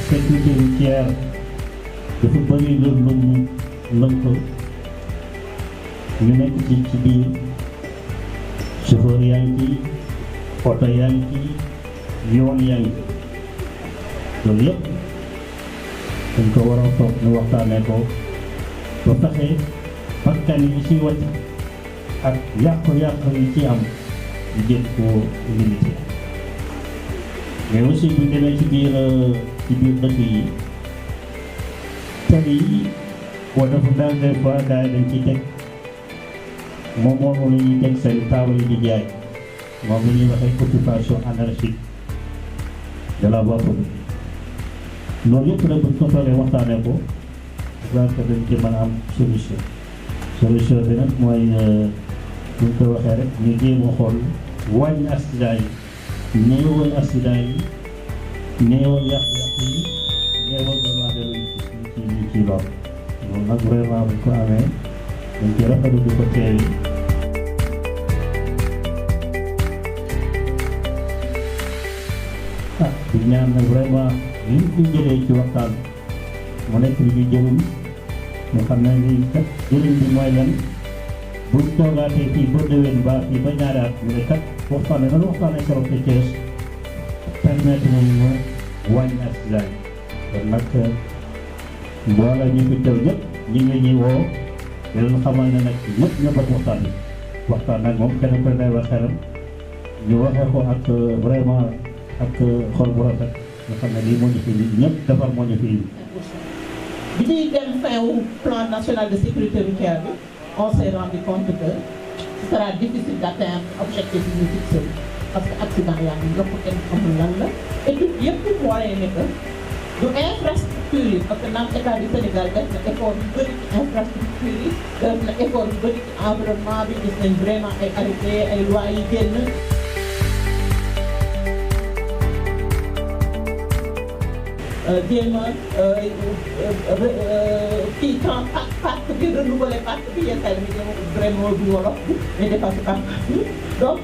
sécurité routière dafa bëri loolu lënko ñu nekk ci biir chauffeur yaa ngi ci oto yaa ngi ci yoon yaa ngi loolu yëpp dañ ko war a toog ñu waxtaanee ko ba fexe bakkan yi ci wàcc ak yàqu-yàqu yi ci am ñu jëm koo limité mais aussi bu demee ci biir dëkk yi tali yi boo dafa daal des fois gars yi dañ ciy teg moom la ñuy teg seen taabal yi di jaay moom la ñuy waxee occupation anarchique de la voie publique loolu yëpp nag bu ñu ko toogee waxtaanee ko dañ ci mën a am solution bi nag mooy bu ñu ko waxee rek ñu jéem a xool wàññi accident yi néewal accident yi néewal yàq-yàq yi néewal demandeur yi ci loolu nag vraiment bu ñu ko amee dañ ci rafetlu di ko teewi di ñaan nag vraiment li ñu jëlee ci waxtaan mu nekk li ñuy jëriñ ñu xam ne lii kat jëriñ bi mooy lan buñ toogaatee fii ba déwén ba fii ba ñaari at ñu ne kat waxtaanee nan waxtaanee keroog ca Thiès permettre nañu ñu wàññi accident yi kon nag mbooloo ñu fi teew ñëpp ñi ngi ñuy woo di leen xamal ne nag ñëpp ñëpp ak waxtaan nag moom kenn ku ne day wax xelam ñu waxee ko ak vraiment ak xol bu rafet nga xam ne lii moo ñu fi indi ñëpp defar moo ñu fi indi. bi ñuy dem fin au plan national de sécurité routière bi on s'est rendu compte que ce sera difficile d'atteindre objectif bi ñu fixé parce que accident yaa ngi yokk kenn xamul lan la étude yëpp mu waree ne que du infrastructure yi parce que naan état du Sénégal def na effort yu bëri ci infrastructure yi def na effort yu bëri ci environnement bi gis nañ vraiment ay arrêté ay lois yi génn. jéem a kii parc bi renouveler parc bi yenn saa yi vraiment du wolof bi mais dépassé parc bi donc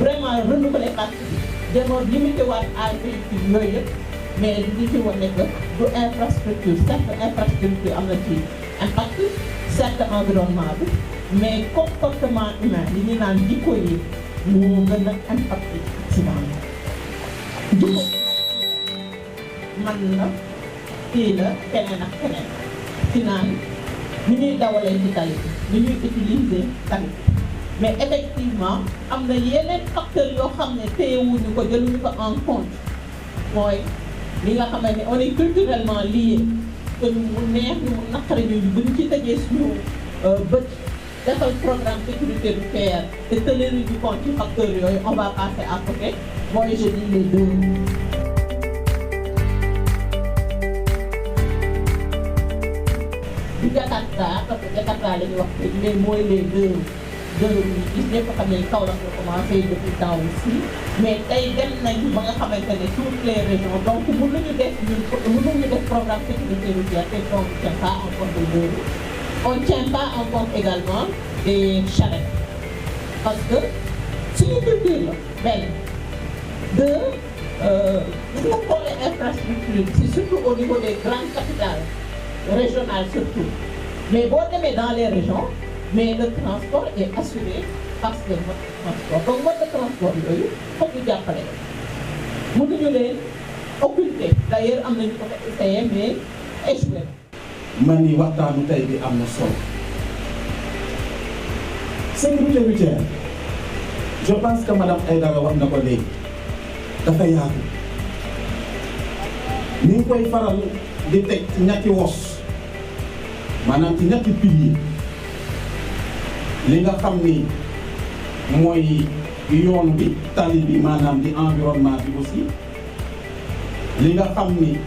vraiment renouveler parc bi jéem a limité waat à véhicule yooyu yëpp mais li ci wane que du infrastructure certes infrastructure am na ci impact certes environnement bi mais comportement humain li ñu naan jikko yi moo gën a impacté accident yi jikko man la kii la keneen ak keneen ci naan ni ñuy dawalee ci tali bi ni ñuy utiliser tali mais effectivement am na yeneen facteurs yoo xam ne téyewuñu ko jëluñu ko en compte mooy li nga xam ne on est culturellement lié que ñu mu neex ñu mu naqari ñu bu ñu ci tëjee suñu bët defal programme sécurité routière te tenir du compte ci facteurs yooyu on va passer à côté mooy je dis les deux. du Jakarta parce que Jakarta la ñuy wax mais mooy les deux yi gis ñëpp xam ne Kaolack la commencé depuis temps aussi mais tey dem nañ ba nga xamante ne toutes les régions donc mënuñu def programme sécurité routière te on ne tient pas en compte des deux on ne tient pas en compte également des charrettes parce que suñu culture la benn deux bu ñu xoolee infrastructure c'est surtout au niveau des grandes capitales régional surtout mais boo demee dans les régions mais le transport est assuré parce que mode de transport donc mode de transport yooyu foog ñu jàppale mënuñu leen occulter d'ailleurs am nañu ko essayé mais échoué. man ni waxtaanu tey bi am na solo sécurité routière je pense que madame Aïdara wax na ko léegi dafa yaatu ni ngi koy faral di teg ci ñetti wos maanaam ci ñetti pilier li nga xam ni mooy yoon bi tali bi maanaam di environnement bi aussi li nga xam ni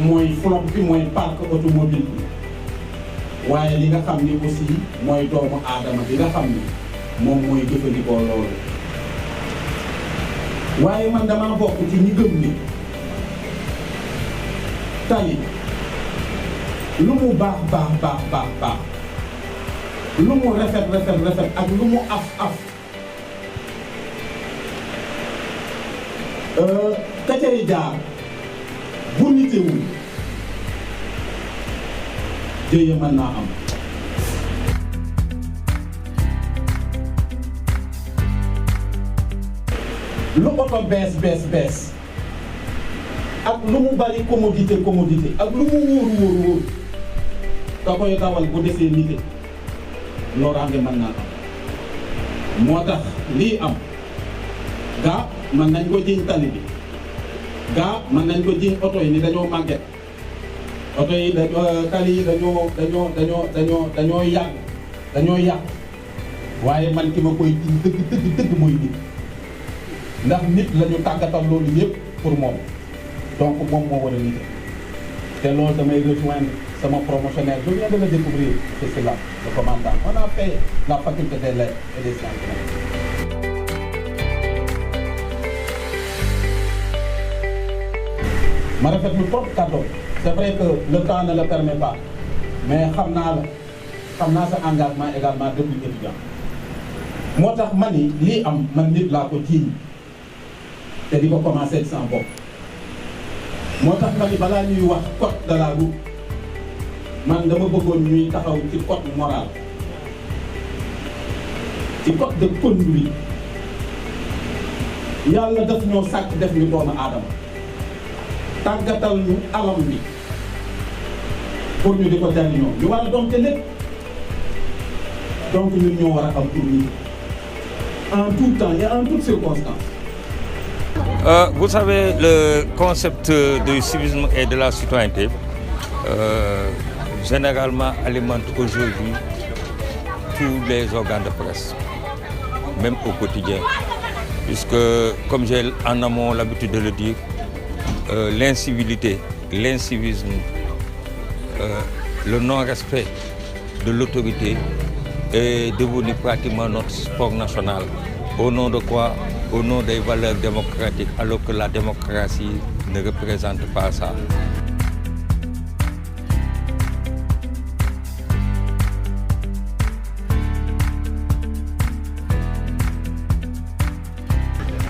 mooy flotte bi mooy parc automobile bi waaye li nga xam ni aussi mooy doomu aadama bi nga xam ni moom mooy jëfandikoo loolu waaye man damaa bokk ci ñi gëm ni tali lu mu baax lu mu rafet ak lu mu af ka cay jaar bu nitewul jéeya mën naa am. lu oto bees ak lu mu bari commodité ak lu mu wóor ka koy dawal bu desee nite loraange mën naa am. moo tax lii am gaa mën nañ ko jiñ tali bi gaa mën nañ ko jiñ oto yi ni dañoo màgget oto yi tali yi dañoo yàgg waaye man ki ma koy jiñ dëgg mooy nit. ndax nit la ñu tàggatal loolu yëpp pour moom donc moom moo war a nite te loolu damay rejoindre sama promotionnaire je viens de le découvrir c'est là le commandant on a fait la faculté des lettres et des sciences humaines. ma rafetlu trop kàddoom c'est vrai que le temps ne le permet pas mais xam naa sa engagement également depuis étudiant moo tax ma ni lii am man nit laa ko jiiñ te di ko commencé sans bopp moo tax ma ni balaa ñuy wax code de la route man dama bëggoon ñuy taxaw ci code moral ci code de conduite yàlla daf ñoo sàkk def ñu doomu aadama tàggatal ñu alam bi pour ñu di ko jariñoo ñu war a doon te lépp donc ñun ñoo war a am pour ñu en tout temps et en toutes circonstances. Vous savez, le concept du civisme et de la citoyenneté généralement alimente aujourd'hui tous les organes de presse, même au quotidien. Puisque, comme j'ai en amont l'habitude de le dire, l'incivilité, l'incivisme, le non-respect de l'autorité est devenu pratiquement notre sport national. Au nom de quoi? Au nom des valeurs démocratiques, alors que la démocratie ne représente pas ça.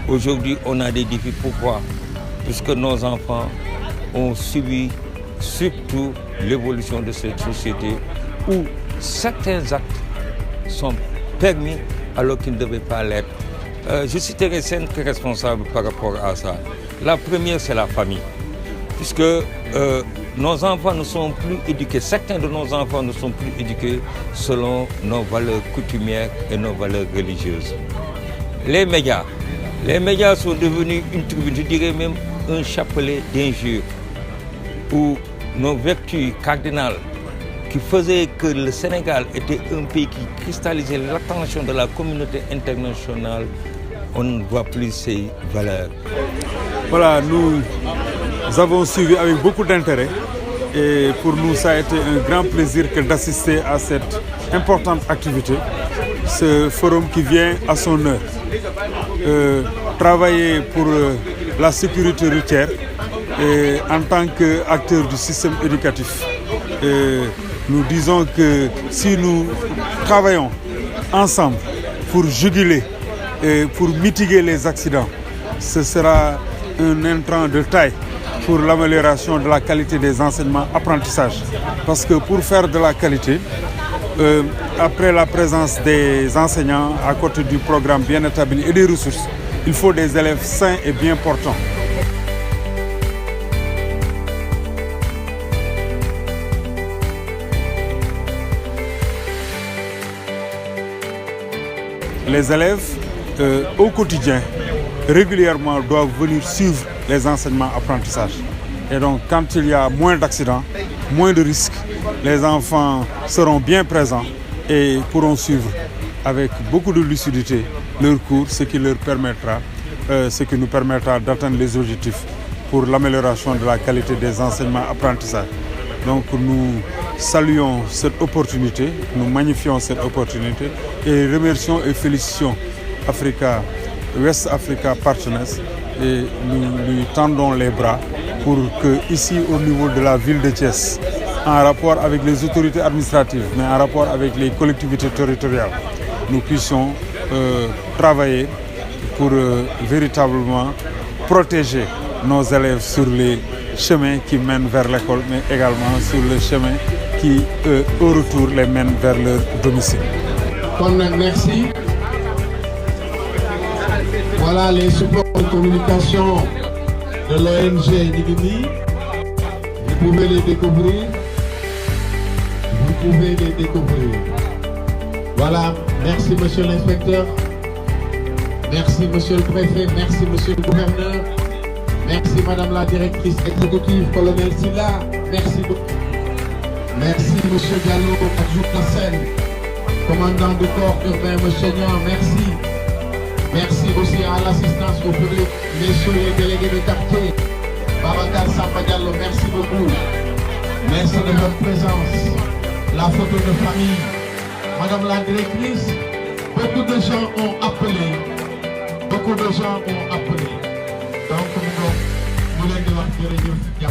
Aujourd'hui, on a des défis. Pourquoi? Puisque nos enfants ont subi surtout l'évolution de cette société où certains actes sont permis alors qu'ils ne devaient pas l'être. Je citerai 5 responsables par rapport à ça. La première, c'est la famille. Puisque nos enfants ne sont plus éduqués, certains de nos enfants ne sont plus éduqués selon nos valeurs coutumières et nos valeurs religieuses. Les médias sont devenus une tribune, je dirais même un chapelet d'injures, où nos vertus cardinales qui faisaient que le Sénégal était un pays qui cristallisait l'attention de la communauté internationale, on ne voit plus ces valeurs. Voilà, nous avons suivi avec beaucoup d'intérêt et pour nous ça a été un grand plaisir que d'assister à cette importante activité, ce forum qui vient à son heure. Travailler pour la sécurité routière et en tant qu'acteur du système éducatif. Nous disons que si nous travaillons ensemble pour juguler et pour mitiguer les accidents, ce sera un intrant de taille pour l'amélioration de la qualité des enseignements-apprentissages. Parce que pour faire de la qualité, après la présence des enseignants à côté du programme bien établi et des ressources, il faut des élèves sains et bien portants. Les élèves, au quotidien, régulièrement doivent venir suivre les enseignements-apprentissages. Et donc, quand il y a moins d'accidents, moins de risques, les enfants seront bien présents et pourront suivre avec beaucoup de lucidité leurs cours, ce qui nous permettra d'atteindre les objectifs pour l'amélioration de la qualité des enseignements-apprentissages. Donc, nous saluons cette opportunité, nous magnifions cette opportunité et remercions et félicitons West Africa Partners et nous lui tendons les bras pour que ici au niveau de la ville de Thiès, en rapport avec les autorités administratives, mais en rapport avec les collectivités territoriales, nous puissions travailler pour véritablement protéger nos élèves sur les chemin qui mène vers l'école, mais également sur le chemin qui, au retour, les mène vers leur domicile. Merci. Voilà les supports de communication de l'ONG Nigini. Vous pouvez les découvrir. Voilà, merci monsieur l'inspecteur. Merci monsieur le préfet, merci monsieur le gouverneur. Merci madame la directrice exécutive, colonel Silla. Merci beaucoup. Merci monsieur Diallo, adjoint Nassel, commandant du corps urbain monsieur Nian, merci. Merci aussi à l'assistance au public, messieurs les délégués de quartier. Babacar Samba Diallo, merci beaucoup. Merci de votre présence. La photo de famille. Madame la directrice, beaucoup de gens ont appelé. Donc, nous voulons dire